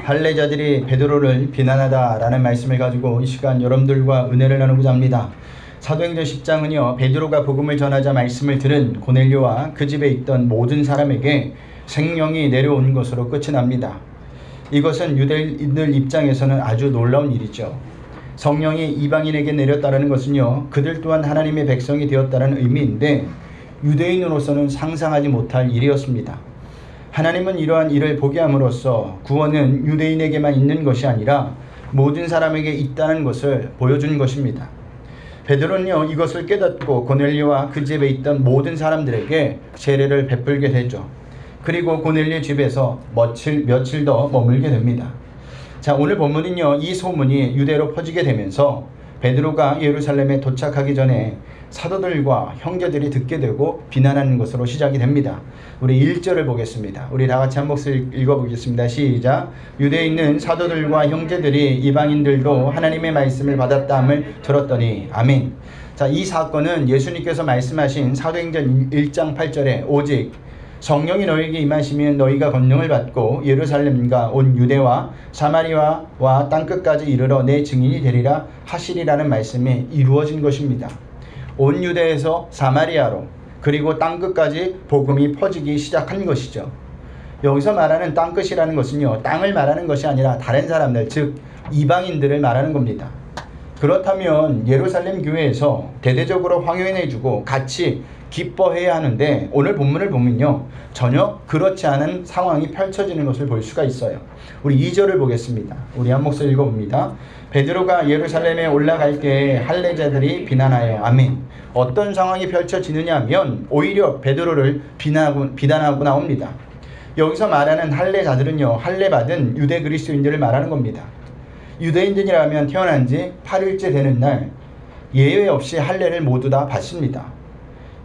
할례자들이 베드로를 비난하다라는 말씀을 가지고 이 시간 여러분들과 은혜를 나누고자 합니다. 사도행전 10장은요, 베드로가 복음을 전하자 말씀을 들은 고넬료와 그 집에 있던 모든 사람에게 생명이 내려온 것으로 끝이 납니다. 이것은 유대인들 입장에서는 아주 놀라운 일이죠. 성령이 이방인에게 내렸다는 것은요, 그들 또한 하나님의 백성이 되었다는 의미인데 유대인으로서는 상상하지 못할 일이었습니다. 하나님은 이러한 일을 보게 함으로써 구원은 유대인에게만 있는 것이 아니라 모든 사람에게 있다는 것을 보여준 것입니다. 베드로는요, 이것을 깨닫고 고넬료와 그 집에 있던 모든 사람들에게 세례를 베풀게 되죠. 그리고 고넬료 집에서 며칠 더 머물게 됩니다. 자, 오늘 본문은요, 이 소문이 유대로 퍼지게 되면서 베드로가 예루살렘에 도착하기 전에 사도들과 형제들이 듣게 되고 비난하는 것으로 시작이 됩니다. 우리 1절을 보겠습니다. 우리 다 같이 한 목소리 읽어보겠습니다. 시작. 유대에 있는 사도들과 형제들이 이방인들도 하나님의 말씀을 받았다함을 들었더니 아멘. 자, 이 사건은 예수님께서 말씀하신 사도행전 1장 8절에 오직 성령이 너희에게 임하시면 너희가 권능을 받고 예루살렘과 온 유대와 사마리아와 땅끝까지 이르러 내 증인이 되리라 하시리라는 말씀이 이루어진 것입니다. 온 유대에서 사마리아로 그리고 땅끝까지 복음이 퍼지기 시작한 것이죠. 여기서 말하는 땅끝이라는 것은요, 땅을 말하는 것이 아니라 다른 사람들, 즉 이방인들을 말하는 겁니다. 그렇다면 예루살렘 교회에서 대대적으로 황해내주고 같이 기뻐해야 하는데 오늘 본문을 보면요, 전혀 그렇지 않은 상황이 펼쳐지는 것을 볼 수가 있어요. 우리 2절을 보겠습니다. 우리 한 목소리 읽어봅니다. 베드로가 예루살렘에 올라갈 때에 할례자들이 비난하여 아멘. 어떤 상황이 펼쳐지느냐 하면 오히려 베드로를 비난하고 나옵니다. 여기서 말하는 할례자들은요, 할례받은 유대 그리스도인들을 말하는 겁니다. 유대인들이라면 태어난 지 8일째 되는 날 예외 없이 할례를 모두 다 받습니다.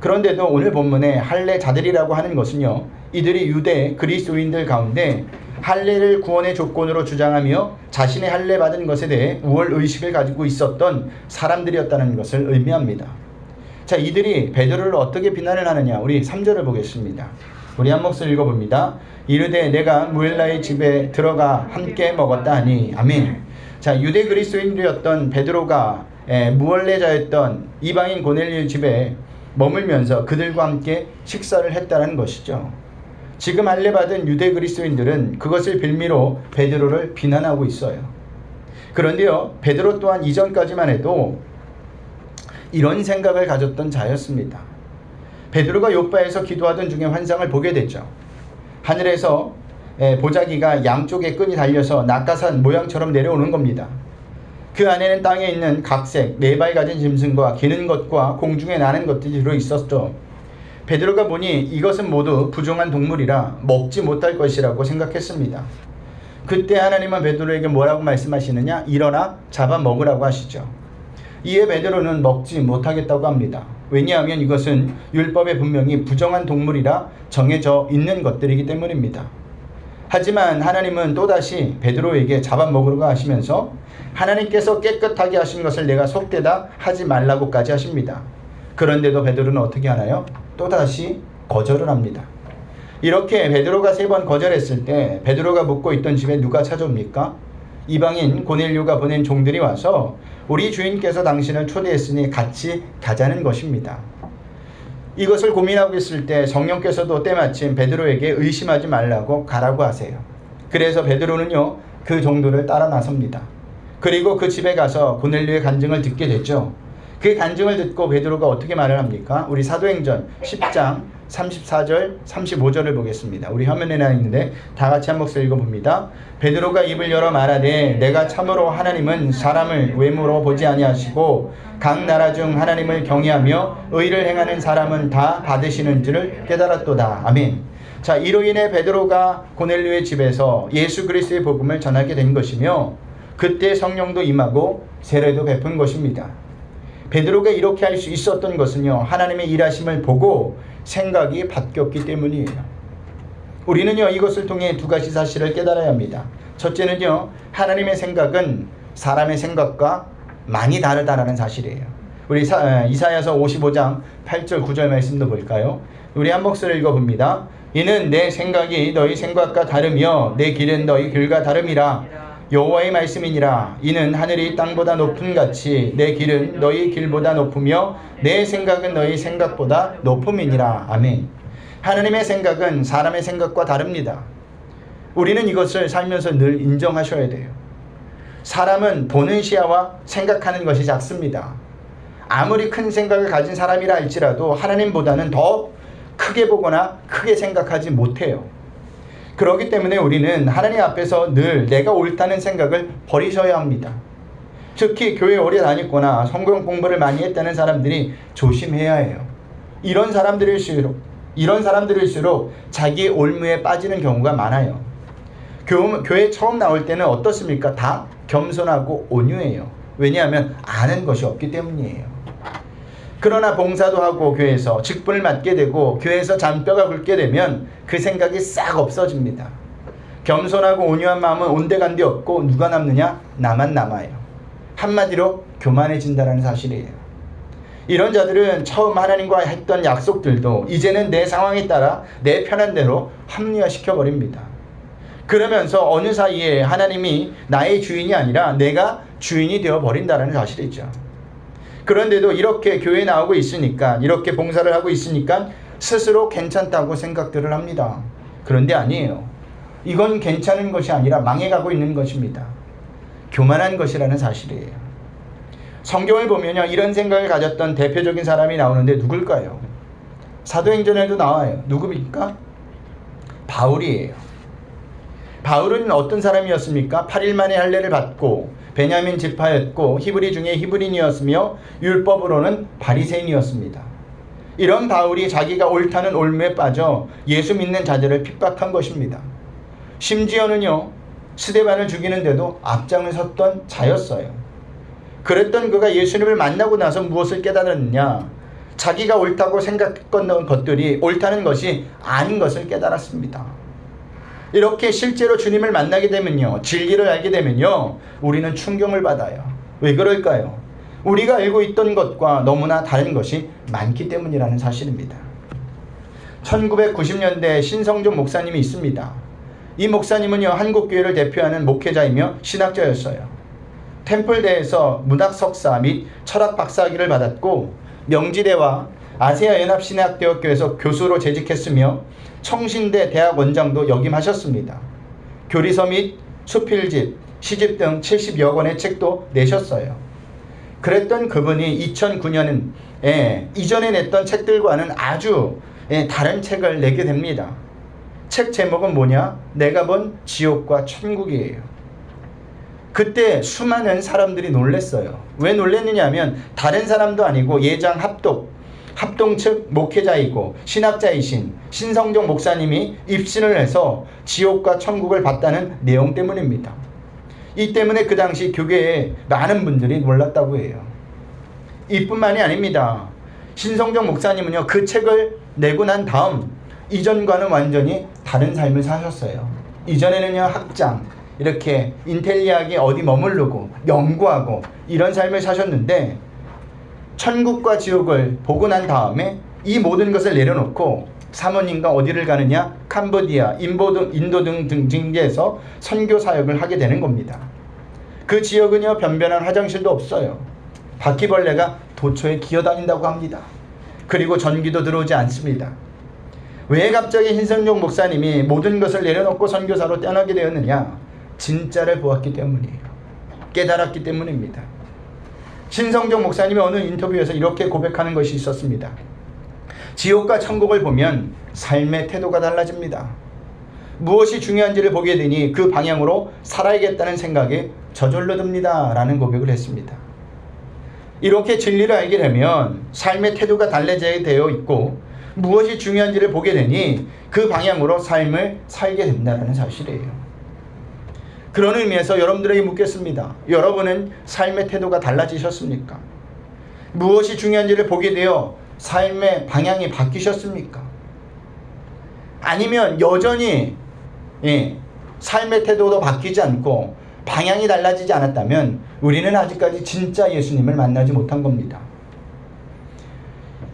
그런데도 오늘 본문에 할례자들이라고 하는 것은요, 이들이 유대 그리스도인들 가운데 할례를 구원의 조건으로 주장하며 자신의 할례 받은 것에 대해 우월 의식을 가지고 있었던 사람들이었다는 것을 의미합니다. 자, 이들이 베드로를 어떻게 비난을 하느냐, 우리 3절을 보겠습니다. 우리 한 목소리 읽어봅니다. 이르되 내가 무엘라의 집에 들어가 함께 먹었다 하니 아멘. 자, 유대 그리스도인들이었던 베드로가 무할례자였던 이방인 고넬료 집에 머물면서 그들과 함께 식사를 했다는 것이죠. 지금 할례받은 유대 그리스도인들은 그것을 빌미로 베드로를 비난하고 있어요. 그런데요, 베드로 또한 이전까지만 해도 이런 생각을 가졌던 자였습니다. 베드로가 요바에서 기도하던 중에 환상을 보게 됐죠. 하늘에서 보자기가 양쪽에 끈이 달려서 낙하산 모양처럼 내려오는 겁니다. 그 안에는 땅에 있는 각색, 4발 가진 짐승과 기는 것과 공중에 나는 것들이 들어있었죠. 베드로가 보니 이것은 모두 부정한 동물이라 먹지 못할 것이라고 생각했습니다. 그때 하나님은 베드로에게 뭐라고 말씀하시느냐? 일어나 잡아 먹으라고 하시죠. 이에 베드로는 먹지 못하겠다고 합니다. 왜냐하면 이것은 율법에 분명히 부정한 동물이라 정해져 있는 것들이기 때문입니다. 하지만 하나님은 또다시 베드로에게 잡아먹으라고 하시면서 하나님께서 깨끗하게 하신 것을 내가 속되다 하지 말라고까지 하십니다. 그런데도 베드로는 어떻게 하나요? 또다시 거절을 합니다. 이렇게 베드로가 3번 거절했을 때 베드로가 묵고 있던 집에 누가 찾아옵니까? 이방인 고넬료가 보낸 종들이 와서 우리 주인께서 당신을 초대했으니 같이 가자는 것입니다. 이것을 고민하고 있을 때 성령께서도 때마침 베드로에게 의심하지 말라고 가라고 하세요. 그래서 베드로는요, 그 종들을 따라 나섭니다. 그리고 그 집에 가서 고넬료의 간증을 듣게 됐죠. 그 간증을 듣고 베드로가 어떻게 말을 합니까? 우리 사도행전 10장 34절 35절을 보겠습니다. 우리 화면에 나와 있는데 다 같이 한 목소리 읽어봅니다. 베드로가 입을 열어 말하되 내가 참으로 하나님은 사람을 외모로 보지 아니하시고 각 나라 중 하나님을 경외하며 의를 행하는 사람은 다 받으시는 줄을 깨달았도다. 아멘. 자, 이로 인해 베드로가 고넬료의 집에서 예수 그리스도의 복음을 전하게 된 것이며 그때 성령도 임하고 세례도 베푼 것입니다. 베드로가 이렇게 할 수 있었던 것은요, 하나님의 일하심을 보고 생각이 바뀌었기 때문이에요. 우리는요, 이것을 통해 2가지 사실을 깨달아야 합니다. 첫째는요, 하나님의 생각은 사람의 생각과 많이 다르다라는 사실이에요. 우리 이사야서 55장 8절 9절 말씀도 볼까요? 우리 한 목소리 읽어봅니다. 이는 내 생각이 너희 생각과 다르며 내 길은 너희 길과 다름이라. 여호와의 말씀이니라. 이는 하늘이 땅보다 높음 같이 내 길은 너희 길보다 높으며 내 생각은 너희 생각보다 높음이니라. 아멘. 하나님의 생각은 사람의 생각과 다릅니다. 우리는 이것을 살면서 늘 인정하셔야 돼요. 사람은 보는 시야와 생각하는 것이 작습니다. 아무리 큰 생각을 가진 사람이라 할지라도 하나님보다는 더 크게 보거나 크게 생각하지 못해요. 그렇기 때문에 우리는 하나님 앞에서 늘 내가 옳다는 생각을 버리셔야 합니다. 특히 교회 오래 다녔거나 성경 공부를 많이 했다는 사람들이 조심해야 해요. 이런 사람들일수록 자기 올무에 빠지는 경우가 많아요. 교회 처음 나올 때는 어떻습니까? 다 겸손하고 온유해요. 왜냐하면 아는 것이 없기 때문이에요. 그러나 봉사도 하고 교회에서 직분을 맡게 되고 교회에서 잔뼈가 굵게 되면 그 생각이 싹 없어집니다. 겸손하고 온유한 마음은 온데간데 없고 누가 남느냐? 나만 남아요. 한마디로 교만해진다는 사실이에요. 이런 자들은 처음 하나님과 했던 약속들도 이제는 내 상황에 따라 내 편한 대로 합리화시켜버립니다. 그러면서 어느 사이에 하나님이 나의 주인이 아니라 내가 주인이 되어버린다는 사실이죠. 그런데도 이렇게 교회에 나오고 있으니까, 이렇게 봉사를 하고 있으니까 스스로 괜찮다고 생각들을 합니다. 그런데 아니에요. 이건 괜찮은 것이 아니라 망해가고 있는 것입니다. 교만한 것이라는 사실이에요. 성경을 보면요, 이런 생각을 가졌던 대표적인 사람이 나오는데 누굴까요? 사도행전에도 나와요. 누굽니까? 바울이에요. 바울은 어떤 사람이었습니까? 8일 만에 할례를 받고 베냐민 지파였고 히브리 중에 히브리인이었으며 율법으로는 바리새인이었습니다. 이런 바울이 자기가 옳다는 올무에 빠져 예수 믿는 자들을 핍박한 것입니다. 심지어는요, 스데반을 죽이는데도 앞장을 섰던 자였어요. 그랬던 그가 예수님을 만나고 나서 무엇을 깨달았느냐? 자기가 옳다고 생각했던 것들이 옳다는 것이 아닌 것을 깨달았습니다. 이렇게 실제로 주님을 만나게 되면요, 진리를 알게 되면요, 우리는 충격을 받아요. 왜 그럴까요? 우리가 알고 있던 것과 너무나 다른 것이 많기 때문이라는 사실입니다. 1990년대 신성종 목사님이 있습니다. 이 목사님은요, 한국교회를 대표하는 목회자이며 신학자였어요. 템플대에서 문학 석사 및 철학 박사학위를 받았고 명지대와 아세아 연합신학대학교에서 교수로 재직했으며 청신대 대학 원장도 역임하셨습니다. 교리서 및 수필집, 시집 등 70여 권의 책도 내셨어요. 그랬던 그분이 2009년에 이전에 냈던 책들과는 아주 다른 책을 내게 됩니다. 책 제목은 뭐냐? 내가 본 지옥과 천국이에요. 그때 수많은 사람들이 놀랐어요. 왜 놀랐느냐 하면 다른 사람도 아니고 예장 합동 측 목회자이고 신학자이신 신성종 목사님이 입신을 해서 지옥과 천국을 봤다는 내용 때문입니다. 이 때문에 그 당시 교계에 많은 분들이 놀랐다고 해요. 이뿐만이 아닙니다. 신성종 목사님은요, 그 책을 내고 난 다음 이전과는 완전히 다른 삶을 사셨어요. 이전에는요, 학장, 이렇게 인텔리하게 어디 머무르고 연구하고 이런 삶을 사셨는데 천국과 지옥을 보고 난 다음에 이 모든 것을 내려놓고 사모님과 어디를 가느냐? 캄보디아, 인도 등 등지에서 선교 사역을 하게 되는 겁니다. 그 지역은요, 변변한 화장실도 없어요. 바퀴벌레가 도처에 기어다닌다고 합니다. 그리고 전기도 들어오지 않습니다. 왜 갑자기 신성종 목사님이 모든 것을 내려놓고 선교사로 떠나게 되었느냐? 진짜를 보았기 때문이에요. 깨달았기 때문입니다. 신성종 목사님이 어느 인터뷰에서 이렇게 고백하는 것이 있었습니다. 지옥과 천국을 보면 삶의 태도가 달라집니다. 무엇이 중요한지를 보게 되니 그 방향으로 살아야겠다는 생각에 저절로 듭니다. 라는 고백을 했습니다. 이렇게 진리를 알게 되면 삶의 태도가 달라지게 되어 있고 무엇이 중요한지를 보게 되니 그 방향으로 삶을 살게 된다는 사실이에요. 그런 의미에서 여러분들에게 묻겠습니다. 여러분은 삶의 태도가 달라지셨습니까? 무엇이 중요한지를 보게 되어 삶의 방향이 바뀌셨습니까? 아니면 여전히 삶의 태도도 바뀌지 않고 방향이 달라지지 않았다면 우리는 아직까지 진짜 예수님을 만나지 못한 겁니다.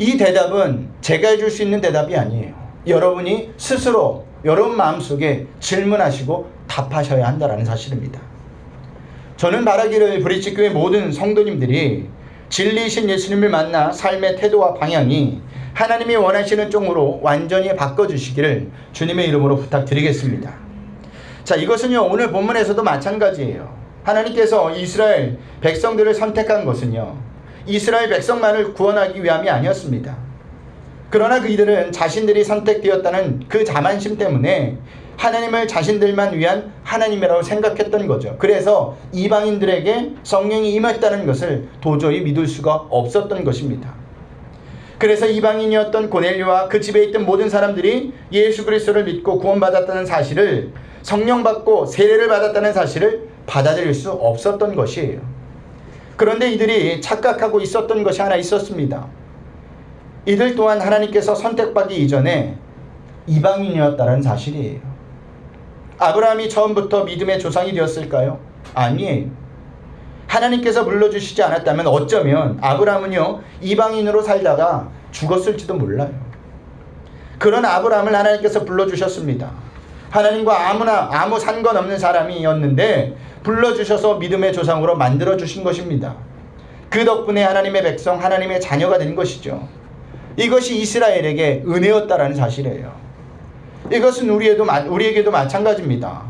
이 대답은 제가 해줄 수 있는 대답이 아니에요. 여러분이 스스로 여러분 마음속에 질문하시고 답하셔야 한다는 사실입니다. 저는 바라기를 브릿지교회 모든 성도님들이 진리이신 예수님을 만나 삶의 태도와 방향이 하나님이 원하시는 쪽으로 완전히 바꿔주시기를 주님의 이름으로 부탁드리겠습니다. 자, 이것은요 오늘 본문에서도 마찬가지예요. 하나님께서 이스라엘 백성들을 선택한 것은요 이스라엘 백성만을 구원하기 위함이 아니었습니다. 그러나 그들은 자신들이 선택되었다는 그 자만심 때문에 하나님을 자신들만 위한 하나님이라고 생각했던 거죠. 그래서 이방인들에게 성령이 임했다는 것을 도저히 믿을 수가 없었던 것입니다. 그래서 이방인이었던 고넬료와 그 집에 있던 모든 사람들이 예수 그리스도를 믿고 구원받았다는 사실을, 성령 받고 세례를 받았다는 사실을 받아들일 수 없었던 것이에요. 그런데 이들이 착각하고 있었던 것이 하나 있었습니다. 이들 또한 하나님께서 선택받기 이전에 이방인이었다는 사실이에요. 아브라함이 처음부터 믿음의 조상이 되었을까요? 아니에요. 하나님께서 불러주시지 않았다면 어쩌면 아브라함은요 이방인으로 살다가 죽었을지도 몰라요. 그런 아브라함을 하나님께서 불러주셨습니다. 하나님과 아무 상관없는 사람이었는데 불러주셔서 믿음의 조상으로 만들어주신 것입니다. 그 덕분에 하나님의 백성, 하나님의 자녀가 된 것이죠. 이것이 이스라엘에게 은혜였다라는 사실이에요. 이것은 우리에게도 마찬가지입니다.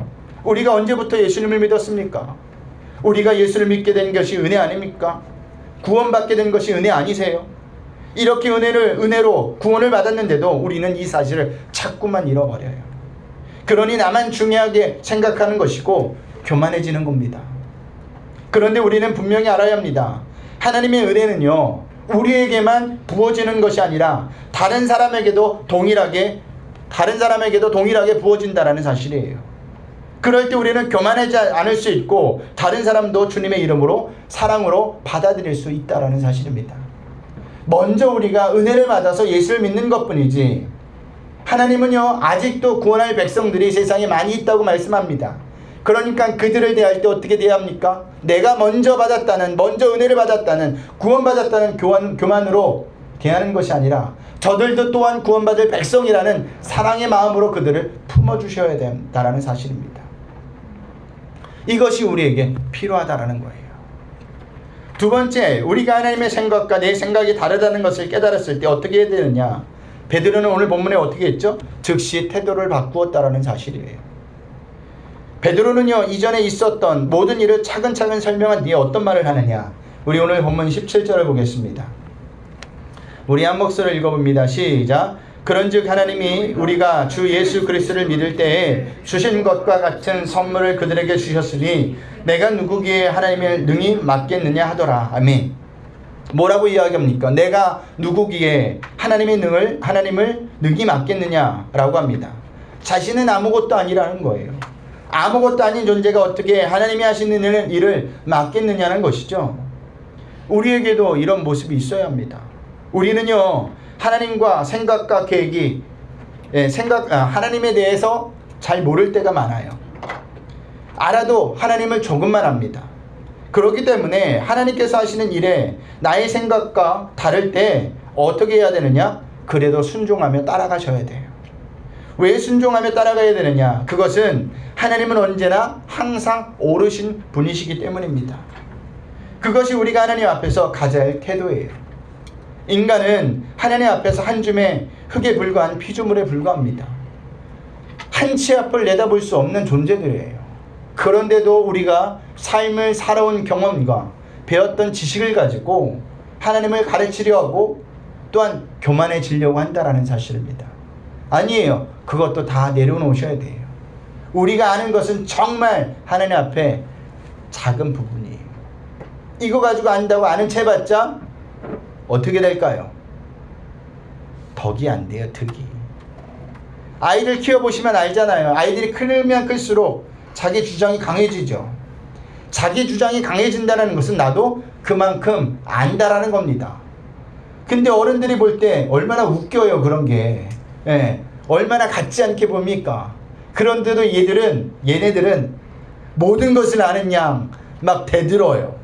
우리가 언제부터 예수님을 믿었습니까? 우리가 예수를 믿게 된 것이 은혜 아닙니까? 구원받게 된 것이 은혜 아니세요? 이렇게 은혜로 구원을 받았는데도 우리는 이 사실을 자꾸만 잃어버려요. 그러니 나만 중요하게 생각하는 것이고 교만해지는 겁니다. 그런데 우리는 분명히 알아야 합니다. 하나님의 은혜는요 우리에게만 부어지는 것이 아니라 다른 사람에게도 동일하게 부어진다는 사실이에요. 그럴 때 우리는 교만하지 않을 수 있고 다른 사람도 주님의 이름으로 사랑으로 받아들일 수 있다는 사실입니다. 먼저 우리가 은혜를 받아서 예수를 믿는 것뿐이지 하나님은요 아직도 구원할 백성들이 세상에 많이 있다고 말씀합니다. 그러니까 그들을 대할 때 어떻게 대해야 합니까? 내가 먼저 은혜를 받았다는, 구원받았다는 교만으로 대하는 것이 아니라 저들도 또한 구원받을 백성이라는 사랑의 마음으로 그들을 품어주셔야 된다는 사실입니다. 이것이 우리에게 필요하다는 거예요. 두 번째, 우리가 하나님의 생각과 내 생각이 다르다는 것을 깨달았을 때 어떻게 해야 되느냐? 베드로는 오늘 본문에 어떻게 했죠? 즉시 태도를 바꾸었다는 사실이에요. 베드로는요 이전에 있었던 모든 일을 차근차근 설명한 뒤에 어떤 말을 하느냐? 우리 오늘 본문 17절을 보겠습니다. 우리 한 목소리를 읽어봅니다. 시작. 그런즉 하나님이 우리가 주 예수 그리스도를 믿을 때에 주신 것과 같은 선물을 그들에게 주셨으니 내가 누구기에 하나님을 능히 맡겠느냐 하더라. 아멘. 뭐라고 이야기합니까? 내가 누구기에 하나님을 능히 맡겠느냐라고 합니다. 자신은 아무것도 아니라는 거예요. 아무것도 아닌 존재가 어떻게 하나님이 하시는 일을 맡겠느냐는 것이죠. 우리에게도 이런 모습이 있어야 합니다. 우리는요 하나님과 생각과 계획이 하나님에 대해서 잘 모를 때가 많아요. 알아도 하나님을 조금만 압니다. 그렇기 때문에 하나님께서 하시는 일에 나의 생각과 다를 때 어떻게 해야 되느냐? 그래도 순종하며 따라가셔야 돼요. 왜 순종하며 따라가야 되느냐? 그것은 하나님은 언제나 항상 옳으신 분이시기 때문입니다. 그것이 우리가 하나님 앞에서 가져야 할 태도예요. 인간은 하나님 앞에서 한 줌의 흙에 불과한 피조물에 불과합니다. 한 치 앞을 내다볼 수 없는 존재들이에요. 그런데도 우리가 삶을 살아온 경험과 배웠던 지식을 가지고 하나님을 가르치려 하고 또한 교만해지려고 한다는 사실입니다. 아니에요. 그것도 다 내려놓으셔야 돼요. 우리가 아는 것은 정말 하나님 앞에 작은 부분이에요. 이거 가지고 안다고 아는 채 봤자 어떻게 될까요? 덕이 안 돼요. 덕이. 아이들 키워보시면 알잖아요. 아이들이 크면 클수록 자기 주장이 강해지죠. 자기 주장이 강해진다는 것은 나도 그만큼 안다라는 겁니다. 근데 어른들이 볼 때 얼마나 웃겨요. 그런 게. 얼마나 같지 않게 봅니까? 그런데도 얘네들은 모든 것을 아는 양 막 대들어요.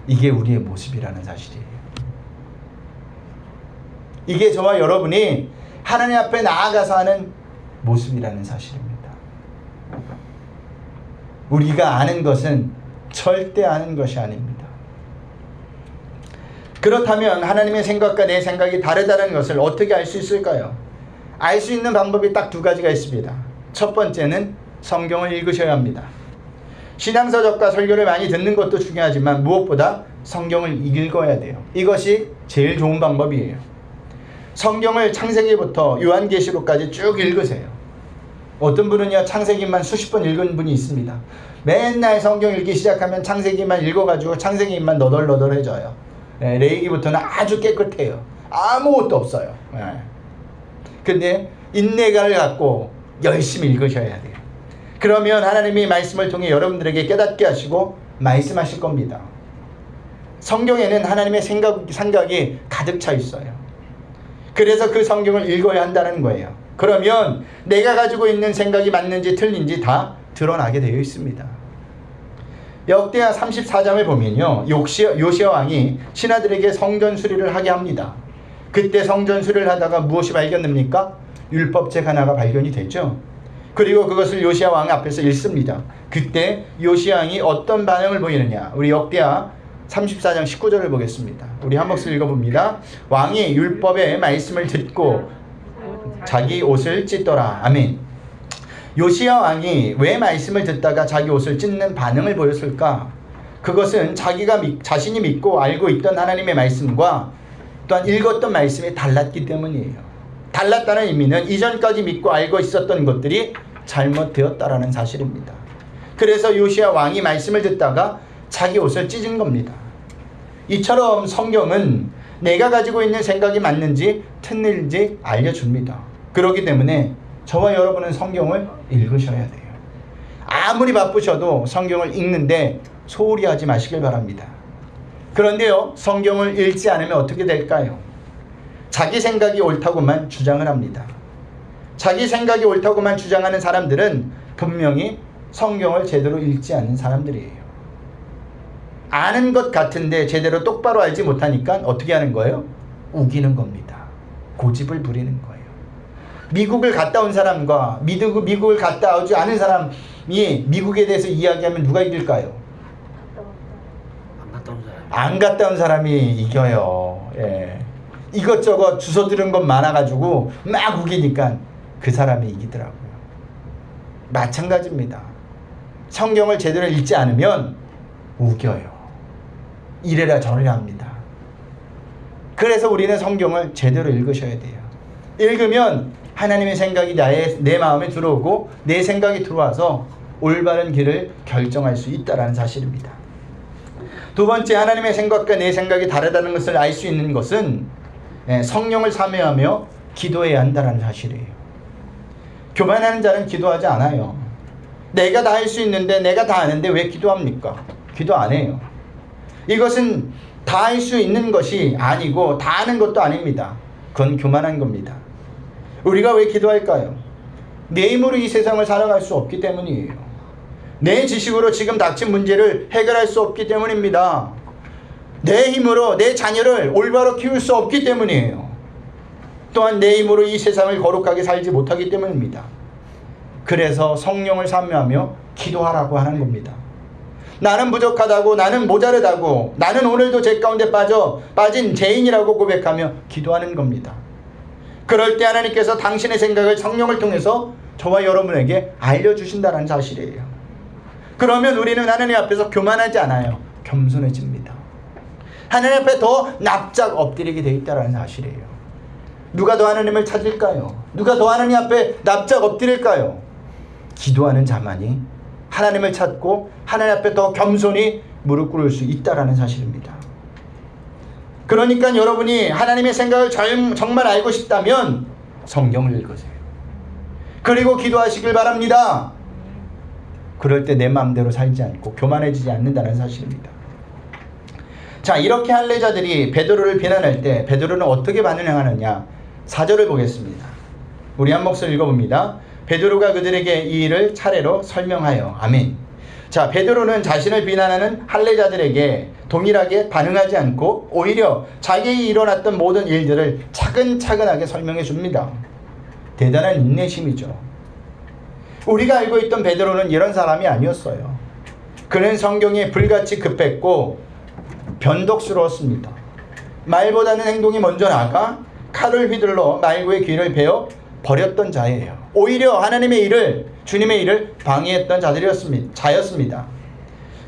이게 우리의 모습이라는 사실이에요. 이게 저와 여러분이 하나님 앞에 나아가서 하는 모습이라는 사실입니다. 우리가 아는 것은 절대 아는 것이 아닙니다. 그렇다면 하나님의 생각과 내 생각이 다르다는 것을 어떻게 알 수 있을까요? 알 수 있는 방법이 딱 두 가지가 있습니다. 첫 번째는 성경을 읽으셔야 합니다. 신앙서적과 설교를 많이 듣는 것도 중요하지만 무엇보다 성경을 읽어야 돼요. 이것이 제일 좋은 방법이에요. 성경을 창세기부터 요한계시록까지 쭉 읽으세요. 어떤 분은요 창세기만 수십 번 읽은 분이 있습니다. 맨날 성경 읽기 시작하면 창세기만 읽어가지고 창세기만 너덜너덜해져요. 레위기부터는 아주 깨끗해요. 아무것도 없어요. 근데 인내가를 갖고 열심히 읽으셔야 돼요. 그러면 하나님이 말씀을 통해 여러분들에게 깨닫게 하시고 말씀하실 겁니다. 성경에는 하나님의 생각이 가득 차 있어요. 그래서 그 성경을 읽어야 한다는 거예요. 그러면 내가 가지고 있는 생각이 맞는지 틀린지 다 드러나게 되어 있습니다. 역대하 34장을 보면요, 요시야 왕이 신하들에게 성전 수리를 하게 합니다. 그때 성전 수리를 하다가 무엇이 발견됩니까? 율법책 하나가 발견이 되죠. 그리고 그것을 요시야 왕 앞에서 읽습니다. 그때 요시야 왕이 어떤 반응을 보이느냐? 우리 역대하 34장 19절을 보겠습니다. 우리 한 목소리 읽어봅니다. 왕이 율법의 말씀을 듣고 자기 옷을 찢더라. 아멘. 요시야 왕이 왜 말씀을 듣다가 자기 옷을 찢는 반응을 보였을까? 그것은 자신이 믿고 알고 있던 하나님의 말씀과 또한 읽었던 말씀이 달랐기 때문이에요. 달랐다는 의미는 이전까지 믿고 알고 있었던 것들이 잘못되었다라는 사실입니다. 그래서 요시야 왕이 말씀을 듣다가 자기 옷을 찢은 겁니다. 이처럼 성경은 내가 가지고 있는 생각이 맞는지 틀린지 알려줍니다. 그렇기 때문에 저와 여러분은 성경을 읽으셔야 돼요. 아무리 바쁘셔도 성경을 읽는데 소홀히 하지 마시길 바랍니다. 그런데요, 성경을 읽지 않으면 어떻게 될까요? 자기 생각이 옳다고만 주장을 합니다. 자기 생각이 옳다고만 주장하는 사람들은 분명히 성경을 제대로 읽지 않는 사람들이에요. 아는 것 같은데 제대로 똑바로 알지 못하니까 어떻게 하는 거예요? 우기는 겁니다. 고집을 부리는 거예요. 미국을 갔다 온 사람과 미국을 갔다 오지 않은 사람이 미국에 대해서 이야기하면 누가 이길까요? 안 갔다 온 사람이 이겨요. 예. 이것저것 주워 들은 것 많아가지고 막 우기니까 그 사람이 이기더라고요. 마찬가지입니다. 성경을 제대로 읽지 않으면 우겨요. 이래라 저래라 합니다. 그래서 우리는 성경을 제대로 읽으셔야 돼요. 읽으면 하나님의 생각이 내 마음에 들어오고 내 생각이 들어와서 올바른 길을 결정할 수 있다는 사실입니다. 두 번째, 하나님의 생각과 내 생각이 다르다는 것을 알 수 있는 것은 성령을 사모하며 기도해야 한다는 사실이에요. 교만하는 자는 기도하지 않아요. 내가 다 할 수 있는데 내가 다 아는데 왜 기도합니까? 기도 안 해요. 이것은 다 할 수 있는 것이 아니고 다 아는 것도 아닙니다. 그건 교만한 겁니다. 우리가 왜 기도할까요? 내 힘으로 이 세상을 살아갈 수 없기 때문이에요. 내 지식으로 지금 닥친 문제를 해결할 수 없기 때문입니다. 내 힘으로 내 자녀를 올바로 키울 수 없기 때문이에요. 또한 내 힘으로 이 세상을 거룩하게 살지 못하기 때문입니다. 그래서 성령을 사모하며 기도하라고 하는 겁니다. 나는 부족하다고, 나는 모자르다고, 나는 오늘도 죄 가운데 빠진 죄인이라고 고백하며 기도하는 겁니다. 그럴 때 하나님께서 당신의 생각을 성령을 통해서 저와 여러분에게 알려주신다는 사실이에요. 그러면 우리는 하나님 앞에서 교만하지 않아요. 겸손해집니다. 하나님 앞에 더 납작 엎드리게 되어 있다는 사실이에요. 누가 더 하나님을 찾을까요? 누가 더 하나님 앞에 납작 엎드릴까요? 기도하는 자만이 하나님을 찾고 하나님 앞에 더 겸손히 무릎 꿇을 수 있다는 사실입니다. 그러니까 여러분이 하나님의 생각을 정말 알고 싶다면 성경을 읽으세요. 그리고 기도하시길 바랍니다. 그럴 때 내 마음대로 살지 않고 교만해지지 않는다는 사실입니다. 자, 이렇게 할례자들이 베드로를 비난할 때 베드로는 어떻게 반응하느냐? 4절을 보겠습니다. 우리 한 목소리 읽어봅니다. 베드로가 그들에게 이 일을 차례로 설명하여. 아멘. 자, 베드로는 자신을 비난하는 할례자들에게 동일하게 반응하지 않고 오히려 자기에게 일어났던 모든 일들을 차근차근하게 설명해 줍니다. 대단한 인내심이죠. 우리가 알고 있던 베드로는 이런 사람이 아니었어요. 그는 성경에 불같이 급했고 변덕스러웠습니다. 말보다는 행동이 먼저 나가 칼을 휘둘러 말구의 귀를 베어 버렸던 자예요. 오히려 하나님의 일을, 주님의 일을 방해했던 자였습니다.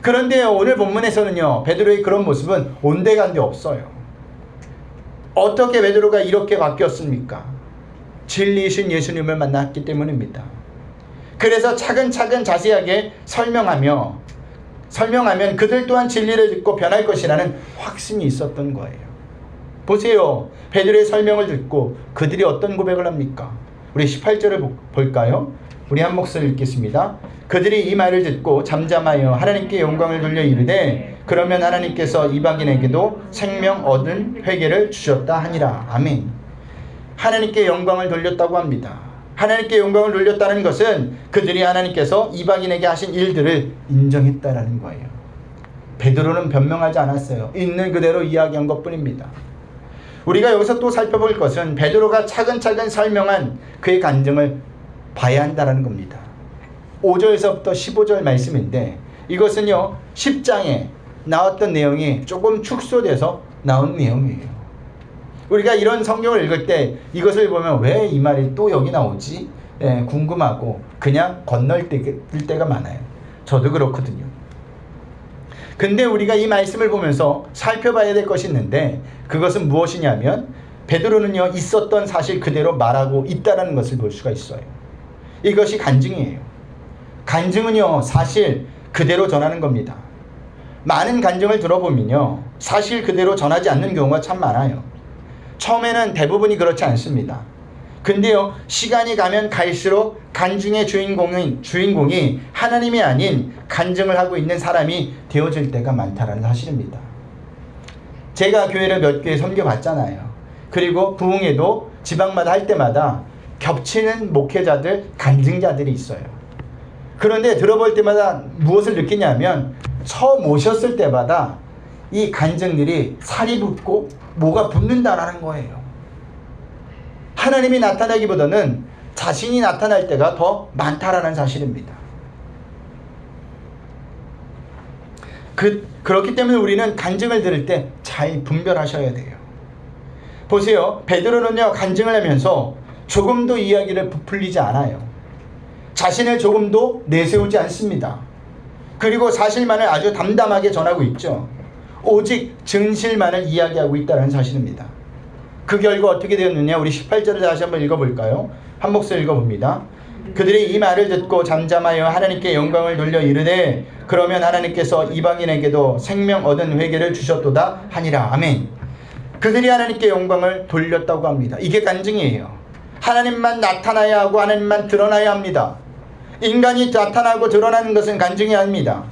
그런데 오늘 본문에서는요, 베드로의 그런 모습은 온데간데 없어요. 어떻게 베드로가 이렇게 바뀌었습니까? 진리이신 예수님을 만났기 때문입니다. 그래서 차근차근 자세하게 설명하면 그들 또한 진리를 듣고 변할 것이라는 확신이 있었던 거예요. 보세요. 베드로의 설명을 듣고 그들이 어떤 고백을 합니까? 우리 18절을 볼까요? 우리 한 목소리 읽겠습니다. 그들이 이 말을 듣고 잠잠하여 하나님께 영광을 돌려 이르되 그러면 하나님께서 이방인에게도 생명 얻은 회개를 주셨다 하니라. 아멘. 하나님께 영광을 돌렸다고 합니다. 하나님께 영광을 돌렸다는 것은 그들이 하나님께서 이방인에게 하신 일들을 인정했다라는 거예요. 베드로는 변명하지 않았어요. 있는 그대로 이야기한 것뿐입니다. 우리가 여기서 또 살펴볼 것은 베드로가 차근차근 설명한 그의 간증을 봐야 한다는 겁니다. 5절에서부터 15절 말씀인데 이것은요 10장에 나왔던 내용이 조금 축소돼서 나온 내용이에요. 우리가 이런 성경을 읽을 때 이것을 보면 왜 이 말이 또 여기 나오지? 궁금하고 그냥 건널 때가 많아요. 저도 그렇거든요. 근데 우리가 이 말씀을 보면서 살펴봐야 될 것이 있는데 그것은 무엇이냐면 베드로는요 있었던 사실 그대로 말하고 있다는 것을 볼 수가 있어요. 이것이 간증이에요. 간증은요 사실 그대로 전하는 겁니다. 많은 간증을 들어보면요 사실 그대로 전하지 않는 경우가 참 많아요. 처음에는 대부분이 그렇지 않습니다. 근데요 시간이 가면 갈수록 간증의 주인공이 하나님이 아닌 간증을 하고 있는 사람이 되어질 때가 많다는 사실입니다. 제가 교회를 몇 교회 섬겨봤잖아요. 그리고 부흥회도 지방마다 할 때마다 겹치는 목회자들, 간증자들이 있어요. 그런데 들어볼 때마다 무엇을 느끼냐면 처음 오셨을 때마다 이 간증들이 살이 붙고 뭐가 붙는다라는 거예요. 하나님이 나타나기보다는 자신이 나타날 때가 더 많다라는 사실입니다. 그렇기 때문에 우리는 간증을 들을 때 잘 분별하셔야 돼요. 보세요. 베드로는요 간증을 하면서 조금도 이야기를 부풀리지 않아요. 자신을 조금도 내세우지 않습니다. 그리고 사실만을 아주 담담하게 전하고 있죠. 오직 진실만을 이야기하고 있다는 사실입니다. 그 결과 어떻게 되었느냐? 우리 18절을 다시 한번 읽어볼까요? 한 목소리 읽어봅니다. 그들이 이 말을 듣고 잠잠하여 하나님께 영광을 돌려 이르되 그러면 하나님께서 이방인에게도 생명 얻은 회개를 주셨도다 하니라. 아멘. 그들이 하나님께 영광을 돌렸다고 합니다. 이게 간증이에요. 하나님만 나타나야 하고 하나님만 드러나야 합니다. 인간이 나타나고 드러나는 것은 간증이 아닙니다.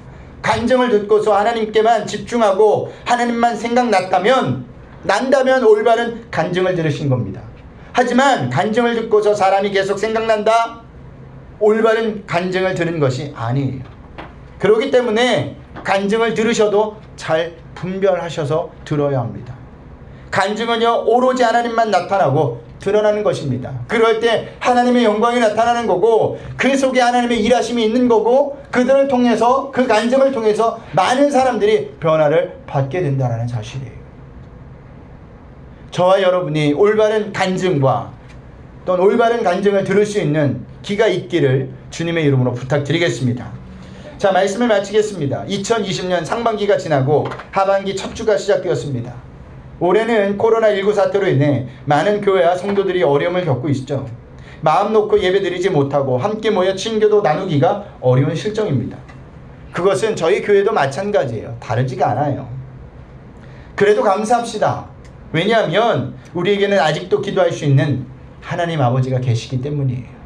간증을 듣고서 하나님께만 집중하고 하나님만 생각난다면 올바른 간증을 들으신 겁니다. 하지만 간증을 듣고서 사람이 계속 생각난다? 올바른 간증을 들은 것이 아니에요. 그렇기 때문에 간증을 들으셔도 잘 분별하셔서 들어야 합니다. 간증은요 오로지 하나님만 나타나고 드러나는 것입니다. 그럴 때 하나님의 영광이 나타나는 거고 그 속에 하나님의 일하심이 있는 거고 그들을 통해서 그 간증을 통해서 많은 사람들이 변화를 받게 된다는 사실이에요. 저와 여러분이 올바른 간증과 또는 올바른 간증을 들을 수 있는 기가 있기를 주님의 이름으로 부탁드리겠습니다. 자, 말씀을 마치겠습니다. 2020년 상반기가 지나고 하반기 첫 주가 시작되었습니다. 올해는 코로나19 사태로 인해 많은 교회와 성도들이 어려움을 겪고 있죠. 마음 놓고 예배드리지 못하고 함께 모여 친교도 나누기가 어려운 실정입니다. 그것은 저희 교회도 마찬가지예요. 다르지가 않아요. 그래도 감사합시다. 왜냐하면 우리에게는 아직도 기도할 수 있는 하나님 아버지가 계시기 때문이에요.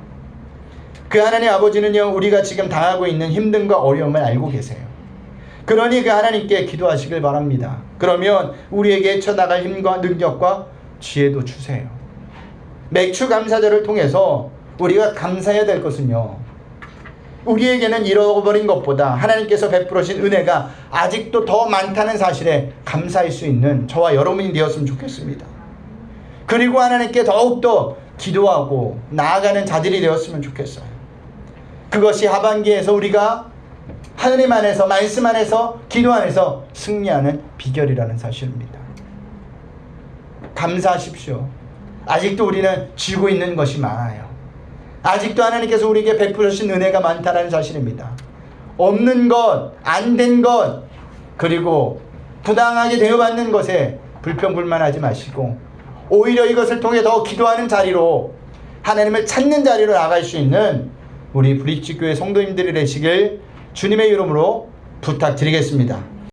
그 하나님 아버지는요 우리가 지금 당하고 있는 힘듦과 어려움을 알고 계세요. 그러니 그 하나님께 기도하시길 바랍니다. 그러면 우리에게 헤쳐나갈 힘과 능력과 지혜도 주세요. 맥주 감사절을 통해서 우리가 감사해야 될 것은요 우리에게는 잃어버린 것보다 하나님께서 베풀으신 은혜가 아직도 더 많다는 사실에 감사할 수 있는 저와 여러분이 되었으면 좋겠습니다. 그리고 하나님께 더욱더 기도하고 나아가는 자들이 되었으면 좋겠어요. 그것이 하반기에서 우리가 하느님 안에서, 말씀 안에서, 기도 안에서 승리하는 비결이라는 사실입니다. 감사하십시오. 아직도 우리는 쥐고 있는 것이 많아요. 아직도 하나님께서 우리에게 베푸신 은혜가 많다는 사실입니다. 없는 것, 안 된 것, 그리고 부당하게 대우받는 것에 불평불만하지 마시고 오히려 이것을 통해 더 기도하는 자리로, 하나님을 찾는 자리로 나갈 수 있는 우리 브릿지교회 성도님들이 되시길 주님의 이름으로 부탁드리겠습니다.